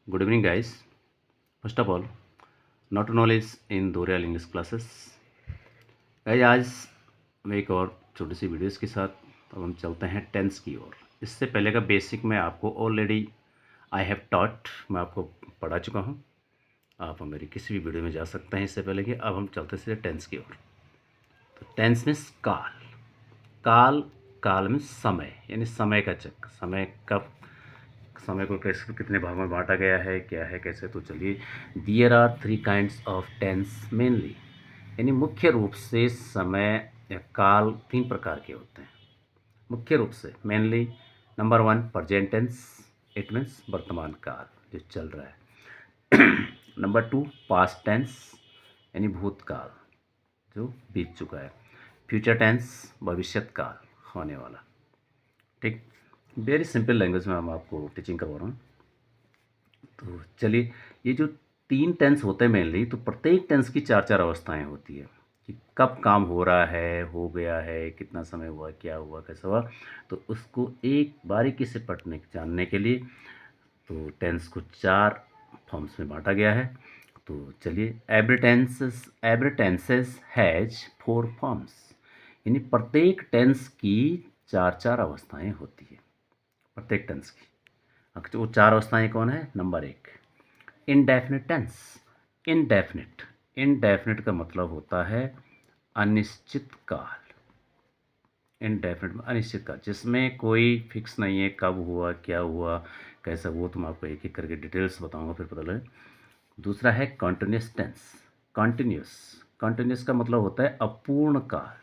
Good evening, guys. First of all, not knowledge in दो real English classes. Guys, आज मैं एक और छोटी सी वीडियोस के साथ अब हम चलते हैं टेंस की ओर। इससे पहले का बेसिक मैं आपको ऑलरेडी आई हैव टॉट, मैं आपको पढ़ा चुका हूँ। आप मेरी किसी भी वीडियो में जा सकते हैं इससे पहले कि अब हम चलते सीधे टेंस की ओर। तो टेंस मीन्स काल। काल काल में समय, यानी समय का चक्र, समय कब, समय को कैसे कितने भागों में बांटा गया है, क्या है, कैसे। तो चलिए, there are 3 kinds of tense mainly, यानी मुख्य रूप से समय या काल 3 प्रकार के होते हैं मुख्य रूप से। Mainly number 1 present tense, it means वर्तमान काल जो चल रहा है। नंबर 2 पास्ट टेंस, यानी भूतकाल जो बीत चुका है। फ्यूचर टेंस भविष्यत काल, होने वाला। ठीक, वेरी सिंपल लैंग्वेज में हम आपको टीचिंग करवा रहा हूँ। तो चलिए, ये जो 3 टेंस होते हैं मेनली, तो प्रत्येक टेंस की 4-4 अवस्थाएं होती है कि कब काम हो रहा है, हो गया है, कितना समय हुआ, क्या हुआ, कैसा हुआ। तो उसको एक बारीकी से पढ़ने जानने के लिए तो टेंस को 4 फॉर्म्स में बांटा गया है। तो चलिए, एवरी टेंसेस हैज 4 फॉर्म्स, यानी प्रत्येक टेंस की 4-4 अवस्थाएं होती है प्रत्येक टेंस की। अब वो 4 अवस्थाएं कौन है? Number 1 indefinite tense. Indefinite, indefinite का मतलब होता है अनिश्चित काल। इनडेफिनिट में अनिश्चित काल, जिसमें कोई फिक्स नहीं है कब हुआ, क्या हुआ, कैसा। वो तो मैं आपको एक एक करके डिटेल्स बताऊंगा, फिर पता लगे। दूसरा है कॉन्टिन्यूस टेंस। कॉन्टिन्यूस, कॉन्टिन्यूस का मतलब होता है अपूर्ण काल,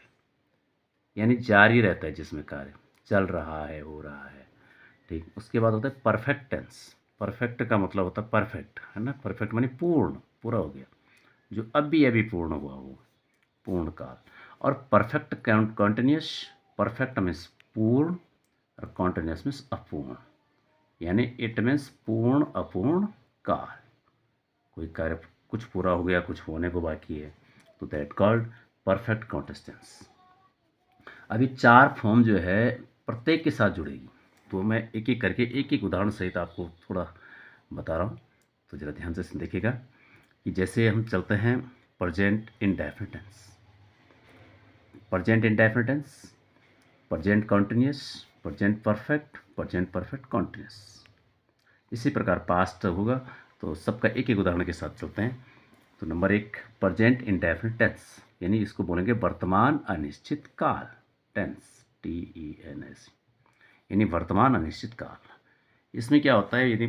यानी जारी रहता है, जिसमें कार्य चल रहा है, हो रहा है। ठीक, उसके बाद होता है परफेक्ट टेंस। परफेक्ट का मतलब होता है परफेक्ट, है ना। परफेक्ट मानी पूर्ण, पूरा हो गया, जो अभी अभी पूर्ण हुआ हो, पूर्ण काल। और परफेक्ट कॉन्टिन्यूस, परफेक्ट मीन्स पूर्ण और कॉन्टिन्यूस मीन्स अपूर्ण, यानी इट मीन्स पूर्ण अपूर्ण काल। कोई कार्य कुछ पूरा हो गया, कुछ होने को बाकी है, तो दैट कॉल्ड परफेक्ट कॉन्टिन्यूस। अभी 4 फॉर्म जो है प्रत्येक के साथ जुड़ेगी, तो मैं एक एक करके एक एक उदाहरण सहित आपको थोड़ा बता रहा हूँ। तो ज़रा ध्यान से देखिएगा कि जैसे हम चलते हैं present indefinite tense, present indefinite tense, present continuous, present perfect, present perfect continuous. इसी प्रकार पास्ट होगा, तो सबका एक एक उदाहरण के साथ चलते हैं। तो नंबर 1 प्रेजेंट इंडेफिनिट टेंस, यानी इसको बोलेंगे वर्तमान अनिश्चित काल टेंस, TENS, यानी वर्तमान अनिश्चित काल। इसमें क्या होता है, यदि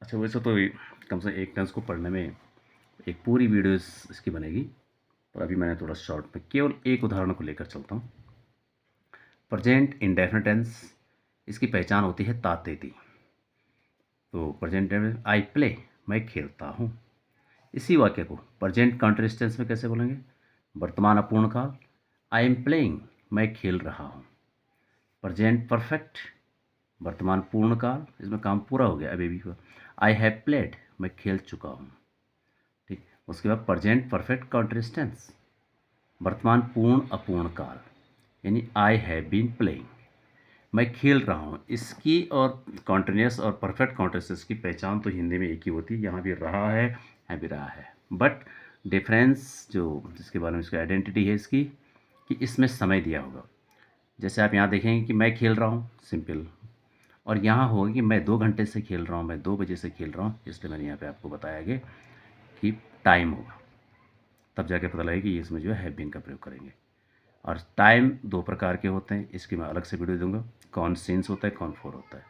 अच्छा वैसे तो कम से एक टेंस को पढ़ने में एक पूरी वीडियो इसकी बनेगी, पर अभी मैंने थोड़ा शॉर्ट में केवल एक उदाहरण को लेकर चलता हूँ। प्रेजेंट इंडेफिनिट टेंस, इसकी पहचान होती है तातेती। तो प्रेजेंट आई प्ले, मैं खेलता हूँ। इसी वाक्य को प्रेजेंट कंटीन्यूअस टेंस में कैसे बोलेंगे? वर्तमान अपूर्ण काल, आई एम प्लेइंग, मैं खेल रहा हूँ। प्रेजेंट परफेक्ट, वर्तमान पूर्ण काल, इसमें काम पूरा हो गया, अभी भी हुआ। आई हैव प्लेड, मैं खेल चुका हूँ। ठीक, उसके बाद प्रेजेंट परफेक्ट कंटीन्यूअस टेंस, वर्तमान पूर्ण अपूर्ण काल, यानी आई हैव बीन प्लेइंग, मैं खेल रहा हूँ। इसकी और कॉन्टिन्यूस और परफेक्ट कॉन्टिन्यूस की पहचान तो हिंदी में एक ही होती है, यहाँ भी रहा है, यहाँ भी रहा है। बट डिफरेंस जो जिसके बारे में इसकी आइडेंटिटी है इसकी, कि इसमें समय दिया होगा। जैसे आप यहाँ देखेंगे कि मैं खेल रहा हूँ, सिंपल, और यहाँ होगा कि मैं 2 घंटे से खेल रहा हूँ, मैं 2 बजे से खेल रहा हूँ, इसलिए मैंने यहाँ पे आपको बताया गया कि टाइम होगा, तब जाके पता लगेगा कि इसमें जो है हैव बीन का प्रयोग करेंगे। और टाइम 2 प्रकार के होते हैं, इसकी मैं अलग से वीडियो दूंगा। कौन सिंस होता है, कौन फोर होता है।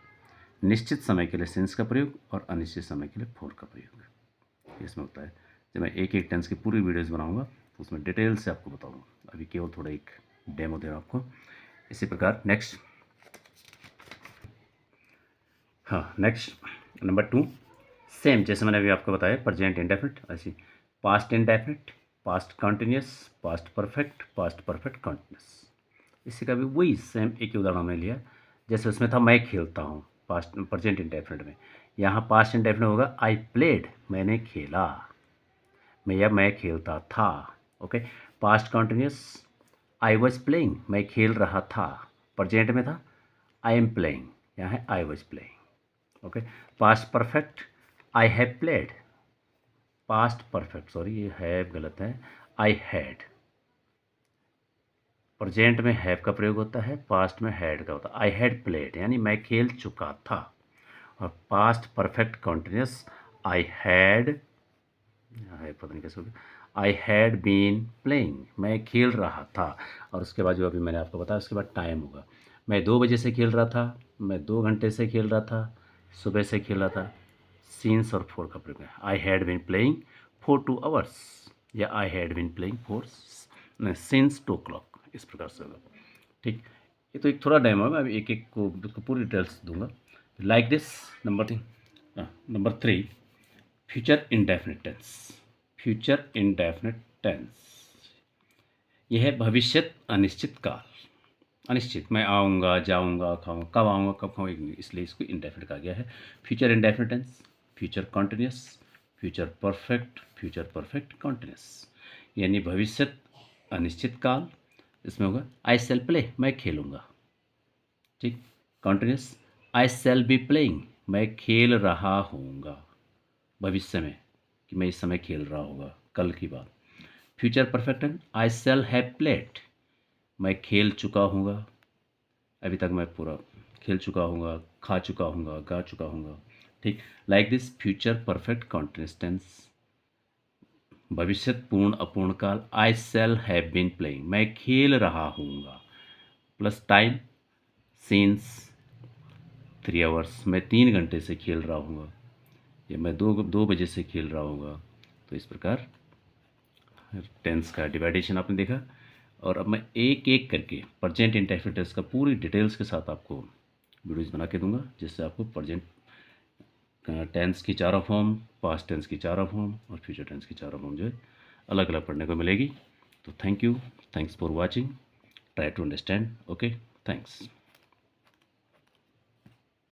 निश्चित समय के लिए सिंस का प्रयोग और अनिश्चित समय के लिए फोर का प्रयोग इसमें होता है। जब मैं एक एक टेंस की पूरी वीडियोज़ बनाऊंगा तो उसमें डिटेल से आपको बताऊंगा, अभी केवल थोड़ा एक डेमो दे रहा हूँ आपको। इसी प्रकार नेक्स्ट, हाँ नेक्स्ट नंबर 2 सेम, जैसे मैंने अभी आपको बताया प्रेजेंट इंडेफिनिट, ऐसी past indefinite, past continuous, past perfect continuous. इसी का भी वही सेम एक ही उदाहरण मैंने लिया। जैसे उसमें था मैं खेलता हूँ, पास्ट प्रेजेंट इंडेफिनिट में। यहाँ पास्ट इंडेफिनिट होगा आई प्लेड, मैंने खेला, मैं खेलता था। Okay, past continuous I was playing, मैं खेल रहा था। प्रेजेंट में था आई एम प्लेइंग, यहाँ है I was playing. Okay, past perfect I have played, past perfect, sorry ये हैव गलत है, आई हैड। प्रेजेंट में हैव का प्रयोग होता है, पास्ट में हैड का होता है। आई हैड प्लेड यानी मैं खेल चुका था, और past perfect continuous I had, पता नहीं कैसे होगा, आई हैड बीन प्लेइंग, मैं खेल रहा था। और उसके बाद जो अभी मैंने आपको बताया उसके बाद टाइम होगा, मैं 2 बजे से खेल रहा था, मैं 2 घंटे से खेल रहा था, सुबह से खेल रहा था। सीन्स और फोर का प्रयोग है, I had been playing for 2 hours, या I had been playing for since 2 o'clock, इस प्रकार से होगा। ठीक, ये तो एक थोड़ा डेमो है, मैं अभी एक एक को पूरी डिटेल्स दूंगा। Like this, number 3, future indefinite tense. Future indefinite tense यह है भविष्यत अनिश्चित काल। अनिश्चित, मैं आऊँगा, जाऊँगा, खाऊँगा, कब आऊँगा, कब खाऊँगा, इसलिए इसको इंडेफिनिट कहा गया है। Future indefinite tense, future continuous, future perfect continuous, यानी भविष्यत अनिश्चित काल, इसमें होगा आई सेल प्ले, मैं खेलूँगा। ठीक, continuous, I shall be playing, मैं खेल रहा होऊंगा, भविष्य में कि मैं इस समय खेल रहा होगा, कल की बात। Future perfect tense, I shall have played, मैं खेल चुका हूँगा, अभी तक मैं पूरा खेल चुका हूँगा, खा चुका हूँगा, गा चुका हूँगा। ठीक, like this future perfect continuous tense, भविष्य पूर्ण अपूर्ण काल, I shall have been playing, मैं खेल रहा हूँगा, प्लस टाइम सिंस 3 आवर्स, मैं 3 घंटे से खेल रहा हूँगा, या मैं 2 बजे से खेल रहा हूँगा। तो इस प्रकार टेंस का डिवाइडेशन आपने देखा। और अब मैं एक एक करके प्रेजेंट इंडेफिनिट टेंस का पूरी डिटेल्स के साथ आपको वीडियोज़ बना के दूंगा, जिससे आपको प्रेजेंट टेंस की चारों फॉर्म, पास्ट टेंस की चारों फॉर्म और फ्यूचर टेंस की चारों फॉर्म जो है अलग अलग पढ़ने को मिलेगी। तो thank you, thanks for watching, try to understand, okay, thanks.